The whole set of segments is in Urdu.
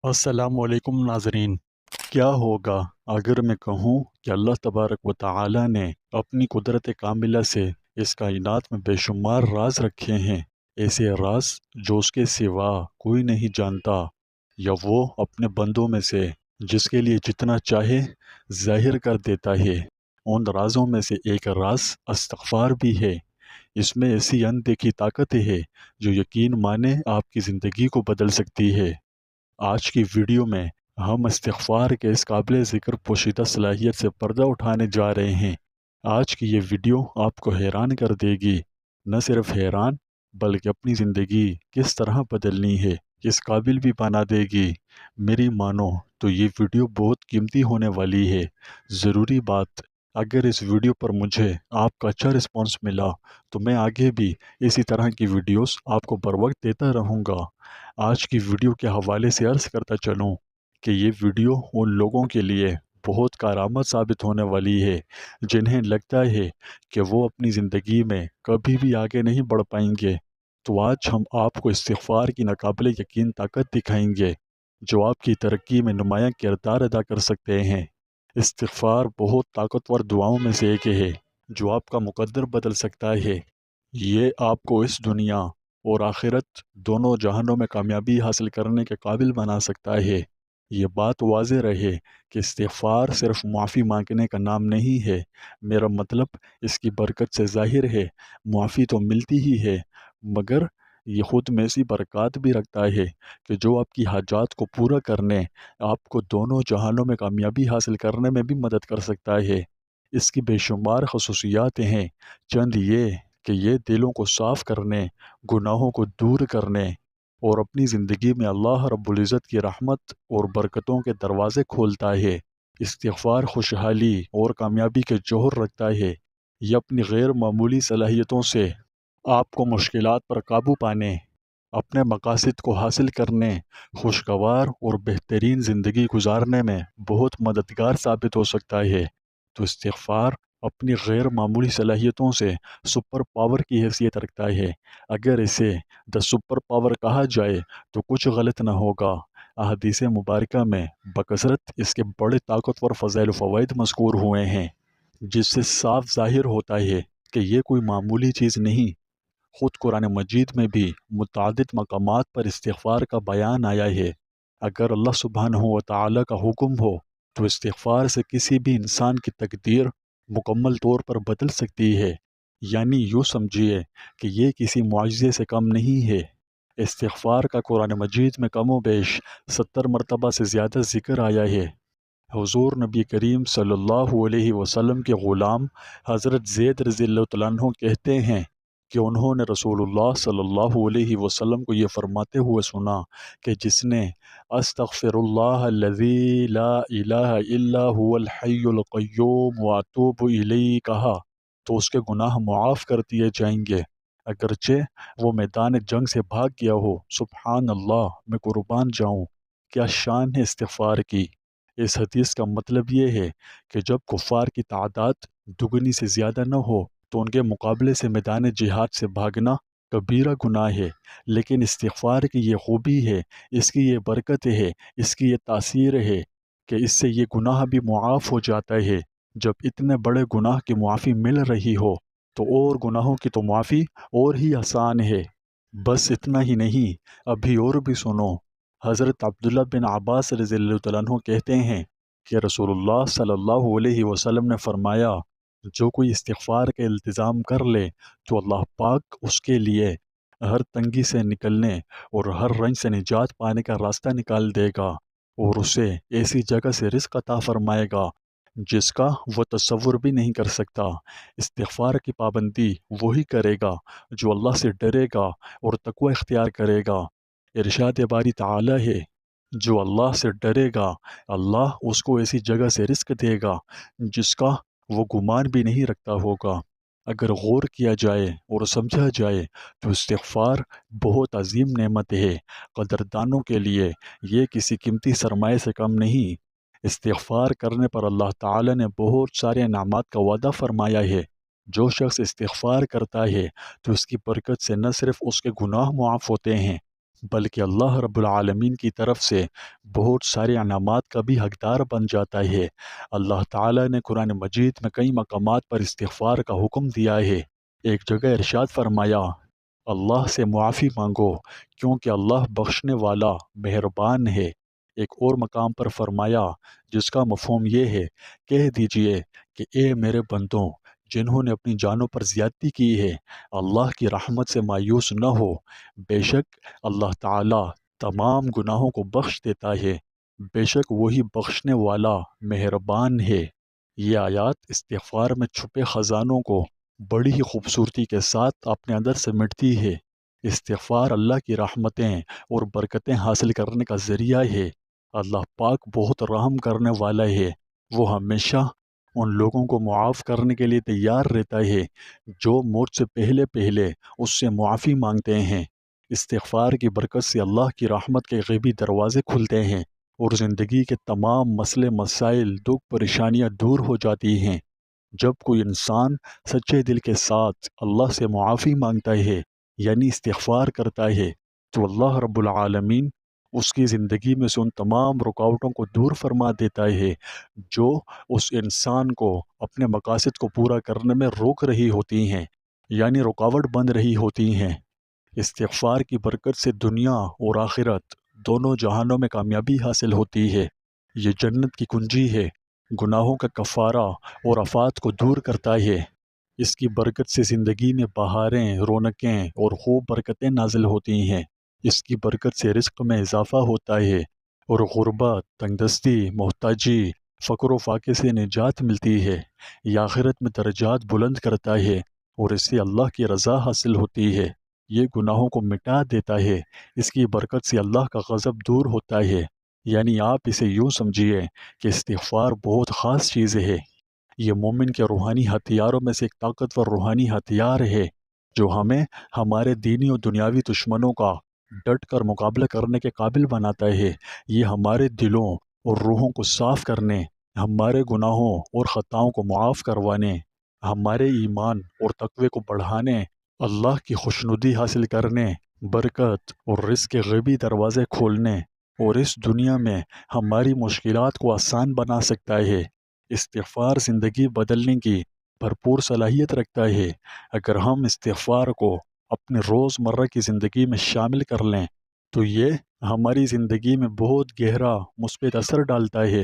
السلام علیکم ناظرین۔ کیا ہوگا اگر میں کہوں کہ اللہ تبارک و تعالی نے اپنی قدرت کاملہ سے اس کائنات میں بے شمار راز رکھے ہیں، ایسے راز جو اس کے سوا کوئی نہیں جانتا، یا وہ اپنے بندوں میں سے جس کے لیے جتنا چاہے ظاہر کر دیتا ہے۔ ان رازوں میں سے ایک راز استغفار بھی ہے۔ اس میں ایسی اندیکھی طاقت ہے جو یقین مانے آپ کی زندگی کو بدل سکتی ہے۔ آج کی ویڈیو میں ہم استغفار کے اس قابل ذکر پوشیدہ صلاحیت سے پردہ اٹھانے جا رہے ہیں۔ آج کی یہ ویڈیو آپ کو حیران کر دے گی، نہ صرف حیران بلکہ اپنی زندگی کس طرح بدلنی ہے اس قابل بھی بنا دے گی۔ میری مانو تو یہ ویڈیو بہت قیمتی ہونے والی ہے۔ ضروری بات، اگر اس ویڈیو پر مجھے آپ کا اچھا رسپانس ملا تو میں آگے بھی اسی طرح کی ویڈیوز آپ کو بر وقت دیتا رہوں گا۔ آج کی ویڈیو کے حوالے سے عرض کرتا چلوں کہ یہ ویڈیو ان لوگوں کے لیے بہت کارآمد ثابت ہونے والی ہے جنہیں لگتا ہے کہ وہ اپنی زندگی میں کبھی بھی آگے نہیں بڑھ پائیں گے۔ تو آج ہم آپ کو استغفار کی ناقابل یقین طاقت دکھائیں گے جو آپ کی ترقی میں نمایاں کردار ادا کر سکتے ہیں۔ استغفار بہت طاقتور دعاؤں میں سے ایک ہے جو آپ کا مقدر بدل سکتا ہے۔ یہ آپ کو اس دنیا اور آخرت دونوں جہانوں میں کامیابی حاصل کرنے کے قابل بنا سکتا ہے۔ یہ بات واضح رہے کہ استغفار صرف معافی مانگنے کا نام نہیں ہے۔ میرا مطلب اس کی برکت سے ظاہر ہے۔ معافی تو ملتی ہی ہے، مگر یہ خود میں ایسی برکات بھی رکھتا ہے کہ جو آپ کی حاجات کو پورا کرنے، آپ کو دونوں جہانوں میں کامیابی حاصل کرنے میں بھی مدد کر سکتا ہے۔ اس کی بے شمار خصوصیات ہیں، چند یہ کہ یہ دلوں کو صاف کرنے، گناہوں کو دور کرنے اور اپنی زندگی میں اللہ رب العزت کی رحمت اور برکتوں کے دروازے کھولتا ہے۔ استغفار خوشحالی اور کامیابی کے جوہر رکھتا ہے۔ یہ اپنی غیر معمولی صلاحیتوں سے آپ کو مشکلات پر قابو پانے، اپنے مقاصد کو حاصل کرنے، خوشگوار اور بہترین زندگی گزارنے میں بہت مددگار ثابت ہو سکتا ہے۔ تو استغفار اپنی غیر معمولی صلاحیتوں سے سپر پاور کی حیثیت رکھتا ہے۔ اگر اسے دا سپر پاور کہا جائے تو کچھ غلط نہ ہوگا۔ احادیث مبارکہ میں بکثرت اس کے بڑے طاقتور فضائل و فوائد مذکور ہوئے ہیں، جس سے صاف ظاہر ہوتا ہے کہ یہ کوئی معمولی چیز نہیں۔ خود قرآن مجید میں بھی متعدد مقامات پر استغفار کا بیان آیا ہے۔ اگر اللہ سبحانہ و تعالی کا حکم ہو تو استغفار سے کسی بھی انسان کی تقدیر مکمل طور پر بدل سکتی ہے۔ یعنی یوں سمجھیے کہ یہ کسی معجزے سے کم نہیں ہے۔ استغفار کا قرآن مجید میں کم و بیش 70 مرتبہ سے زیادہ ذکر آیا ہے۔ حضور نبی کریم صلی اللہ علیہ وسلم کے غلام حضرت زید رضی اللہ تعالیٰ عنہ کہتے ہیں کہ انہوں نے رسول اللہ صلی اللہ علیہ وسلم کو یہ فرماتے ہوئے سنا کہ جس نے استغفر اللہ الذی لا الہ الا هو الحی القیوم واتوب الیہ کہا تو اس کے گناہ معاف کر دیے جائیں گے، اگرچہ وہ میدان جنگ سے بھاگ گیا ہو۔ سبحان اللہ، میں قربان جاؤں، کیا شان ہے استغفار کی۔ اس حدیث کا مطلب یہ ہے کہ جب کفار کی تعداد دگنی سے زیادہ نہ ہو تو ان کے مقابلے سے میدان جہاد سے بھاگنا کبیرہ گناہ ہے، لیکن استغفار کی یہ خوبی ہے، اس کی یہ برکت ہے، اس کی یہ تاثیر ہے کہ اس سے یہ گناہ بھی معاف ہو جاتا ہے۔ جب اتنے بڑے گناہ کی معافی مل رہی ہو تو اور گناہوں کی تو معافی اور ہی آسان ہے۔ بس اتنا ہی نہیں، ابھی اور بھی سنو۔ حضرت عبداللہ بن عباس رضی اللہ تعالیٰ عنہ کہتے ہیں کہ رسول اللہ صلی اللہ علیہ وسلم نے فرمایا، جو کوئی استغفار کا التزام کر لے تو اللہ پاک اس کے لیے ہر تنگی سے نکلنے اور ہر رنج سے نجات پانے کا راستہ نکال دے گا، اور اسے ایسی جگہ سے رزق عطا فرمائے گا جس کا وہ تصور بھی نہیں کر سکتا۔ استغفار کی پابندی وہی کرے گا جو اللہ سے ڈرے گا اور تقوی اختیار کرے گا۔ ارشاد باری تعالی ہے، جو اللہ سے ڈرے گا اللہ اس کو ایسی جگہ سے رزق دے گا جس کا وہ گمان بھی نہیں رکھتا ہوگا۔ اگر غور کیا جائے اور سمجھا جائے تو استغفار بہت عظیم نعمت ہے۔ قدردانوں کے لیے یہ کسی قیمتی سرمایہ سے کم نہیں۔ استغفار کرنے پر اللہ تعالی نے بہت سارے انعامات کا وعدہ فرمایا ہے۔ جو شخص استغفار کرتا ہے تو اس کی برکت سے نہ صرف اس کے گناہ معاف ہوتے ہیں بلکہ اللہ رب العالمین کی طرف سے بہت سارے انعامات کا بھی حقدار بن جاتا ہے۔ اللہ تعالیٰ نے قرآن مجید میں کئی مقامات پر استغفار کا حکم دیا ہے۔ ایک جگہ ارشاد فرمایا، اللہ سے معافی مانگو کیونکہ اللہ بخشنے والا مہربان ہے۔ ایک اور مقام پر فرمایا جس کا مفہوم یہ ہے، کہہ دیجئے کہ اے میرے بندوں جنہوں نے اپنی جانوں پر زیادتی کی ہے، اللہ کی رحمت سے مایوس نہ ہو، بے شک اللہ تعالیٰ تمام گناہوں کو بخش دیتا ہے، بے شک وہی بخشنے والا مہربان ہے۔ یہ آیات استغفار میں چھپے خزانوں کو بڑی ہی خوبصورتی کے ساتھ اپنے اندر سمیٹتی ہے۔ استغفار اللہ کی رحمتیں اور برکتیں حاصل کرنے کا ذریعہ ہے۔ اللہ پاک بہت رحم کرنے والا ہے، وہ ہمیشہ ان لوگوں کو معاف کرنے کے لیے تیار رہتا ہے جو موت سے پہلے پہلے اس سے معافی مانگتے ہیں۔ استغفار کی برکت سے اللہ کی رحمت کے غیبی دروازے کھلتے ہیں اور زندگی کے تمام مسئلے مسائل دکھ پریشانیاں دور ہو جاتی ہیں۔ جب کوئی انسان سچے دل کے ساتھ اللہ سے معافی مانگتا ہے یعنی استغفار کرتا ہے تو اللہ رب العالمین اس کی زندگی میں سے ان تمام رکاوٹوں کو دور فرما دیتا ہے جو اس انسان کو اپنے مقاصد کو پورا کرنے میں روک رہی ہوتی ہیں، یعنی رکاوٹ بن رہی ہوتی ہیں۔ استغفار کی برکت سے دنیا اور آخرت دونوں جہانوں میں کامیابی حاصل ہوتی ہے۔ یہ جنت کی کنجی ہے، گناہوں کا کفارہ اور آفات کو دور کرتا ہے۔ اس کی برکت سے زندگی میں بہاریں، رونقیں اور خوب برکتیں نازل ہوتی ہیں۔ اس کی برکت سے رزق میں اضافہ ہوتا ہے اور غربت، تنگدستی، محتاجی، فقر و فاقے سے نجات ملتی ہے۔ یہ آخرت میں درجات بلند کرتا ہے اور اس سے اللہ کی رضا حاصل ہوتی ہے۔ یہ گناہوں کو مٹا دیتا ہے۔ اس کی برکت سے اللہ کا غضب دور ہوتا ہے۔ یعنی آپ اسے یوں سمجھیے کہ استغفار بہت خاص چیز ہے۔ یہ مومن کے روحانی ہتھیاروں میں سے ایک طاقتور روحانی ہتھیار ہے جو ہمیں ہمارے دینی اور دنیاوی دشمنوں کا ڈٹ کر مقابلہ کرنے کے قابل بناتا ہے۔ یہ ہمارے دلوں اور روحوں کو صاف کرنے، ہمارے گناہوں اور خطاؤں کو معاف کروانے، ہمارے ایمان اور تقوی کو بڑھانے، اللہ کی خوشنودی حاصل کرنے، برکت اور رزق کے غیبی دروازے کھولنے اور اس دنیا میں ہماری مشکلات کو آسان بنا سکتا ہے۔ استغفار زندگی بدلنے کی بھرپور صلاحیت رکھتا ہے۔ اگر ہم استغفار کو اپنے روزمرہ کی زندگی میں شامل کر لیں تو یہ ہماری زندگی میں بہت گہرا مثبت اثر ڈالتا ہے،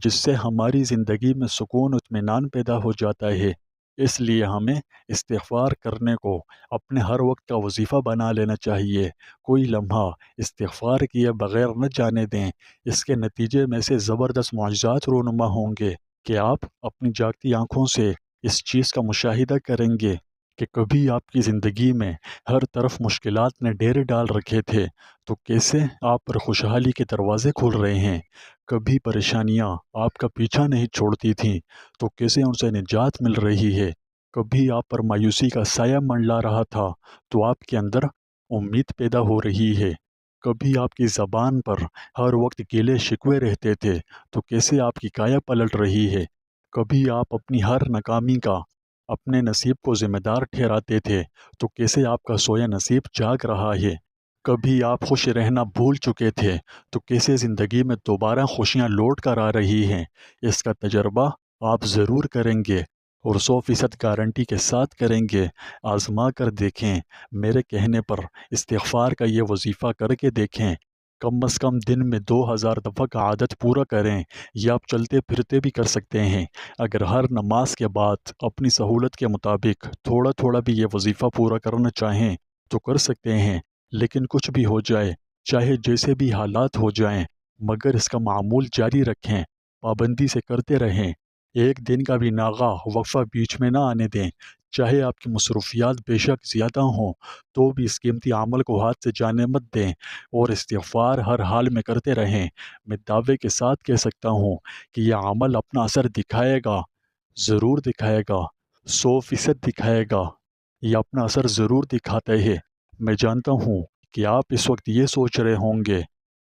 جس سے ہماری زندگی میں سکون و اطمینان پیدا ہو جاتا ہے۔ اس لیے ہمیں استغفار کرنے کو اپنے ہر وقت کا وظیفہ بنا لینا چاہیے۔ کوئی لمحہ استغفار کیے بغیر نہ جانے دیں، اس کے نتیجے میں سے زبردست معجزات رونما ہوں گے کہ آپ اپنی جاگتی آنکھوں سے اس چیز کا مشاہدہ کریں گے کہ کبھی آپ کی زندگی میں ہر طرف مشکلات نے ڈیرے ڈال رکھے تھے تو کیسے آپ پر خوشحالی کے دروازے کھل رہے ہیں۔ کبھی پریشانیاں آپ کا پیچھا نہیں چھوڑتی تھیں تو کیسے ان سے نجات مل رہی ہے۔ کبھی آپ پر مایوسی کا سایہ منڈلا رہا تھا تو آپ کے اندر امید پیدا ہو رہی ہے۔ کبھی آپ کی زبان پر ہر وقت گیلے شکوے رہتے تھے تو کیسے آپ کی کایا پلٹ رہی ہے۔ کبھی آپ اپنی ہر ناکامی کا اپنے نصیب کو ذمہ دار ٹھہراتے تھے تو کیسے آپ کا سویا نصیب جاگ رہا ہے۔ کبھی آپ خوش رہنا بھول چکے تھے تو کیسے زندگی میں دوبارہ خوشیاں لوٹ کر آ رہی ہیں۔ اس کا تجربہ آپ ضرور کریں گے اور 100% گارنٹی کے ساتھ کریں گے۔ آزما کر دیکھیں، میرے کہنے پر استغفار کا یہ وظیفہ کر کے دیکھیں۔ کم از کم دن میں 2000 دفعہ کا عادت پورا کریں۔ یہ آپ چلتے پھرتے بھی کر سکتے ہیں۔ اگر ہر نماز کے بعد اپنی سہولت کے مطابق تھوڑا تھوڑا بھی یہ وظیفہ پورا کرنا چاہیں تو کر سکتے ہیں، لیکن کچھ بھی ہو جائے، چاہے جیسے بھی حالات ہو جائیں، مگر اس کا معمول جاری رکھیں، پابندی سے کرتے رہیں۔ ایک دن کا بھی ناغہ وقفہ بیچ میں نہ آنے دیں۔ چاہے آپ کی مصروفیات بے شک زیادہ ہوں تو بھی اس قیمتی عمل کو ہاتھ سے جانے مت دیں اور استغفار ہر حال میں کرتے رہیں۔ میں دعوے کے ساتھ کہہ سکتا ہوں کہ یہ عمل اپنا اثر دکھائے گا، ضرور دکھائے گا، 100% دکھائے گا۔ یہ اپنا اثر ضرور دکھاتا ہے۔ میں جانتا ہوں کہ آپ اس وقت یہ سوچ رہے ہوں گے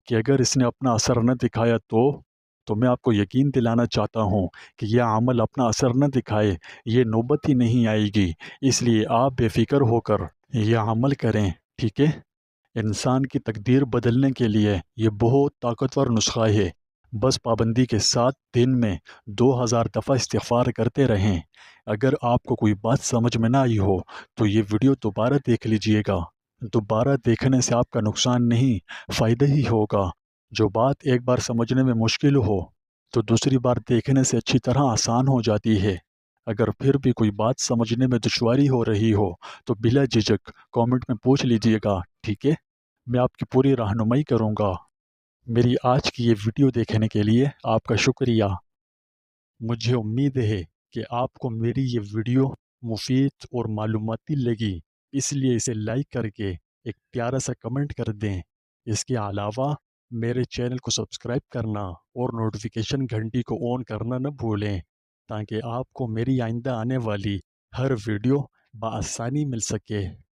کہ اگر اس نے اپنا اثر نہ دکھایا تو میں آپ کو یقین دلانا چاہتا ہوں کہ یہ عمل اپنا اثر نہ دکھائے، یہ نوبت ہی نہیں آئے گی۔ اس لیے آپ بے فکر ہو کر یہ عمل کریں، ٹھیک ہے؟ انسان کی تقدیر بدلنے کے لیے یہ بہت طاقتور نسخہ ہے۔ بس پابندی کے ساتھ دن میں 2000 دفعہ استغفار کرتے رہیں۔ اگر آپ کو کوئی بات سمجھ میں نہ آئی ہو تو یہ ویڈیو دوبارہ دیکھ لیجئے گا۔ دوبارہ دیکھنے سے آپ کا نقصان نہیں، فائدہ ہی ہوگا۔ جو بات ایک بار سمجھنے میں مشکل ہو تو دوسری بار دیکھنے سے اچھی طرح آسان ہو جاتی ہے۔ اگر پھر بھی کوئی بات سمجھنے میں دشواری ہو رہی ہو تو بلا جھجک کامنٹ میں پوچھ لیجئے گا، ٹھیک ہے؟ میں آپ کی پوری رہنمائی کروں گا۔ میری آج کی یہ ویڈیو دیکھنے کے لیے آپ کا شکریہ۔ مجھے امید ہے کہ آپ کو میری یہ ویڈیو مفید اور معلوماتی لگی، اس لیے اسے لائک کر کے ایک پیارا سا کمنٹ کر دیں۔ اس کے علاوہ میرے چینل کو سبسکرائب کرنا اور نوٹیفیکیشن گھنٹی کو آن کرنا نہ بھولیں، تاکہ آپ کو میری آئندہ آنے والی ہر ویڈیو بآسانی مل سکے۔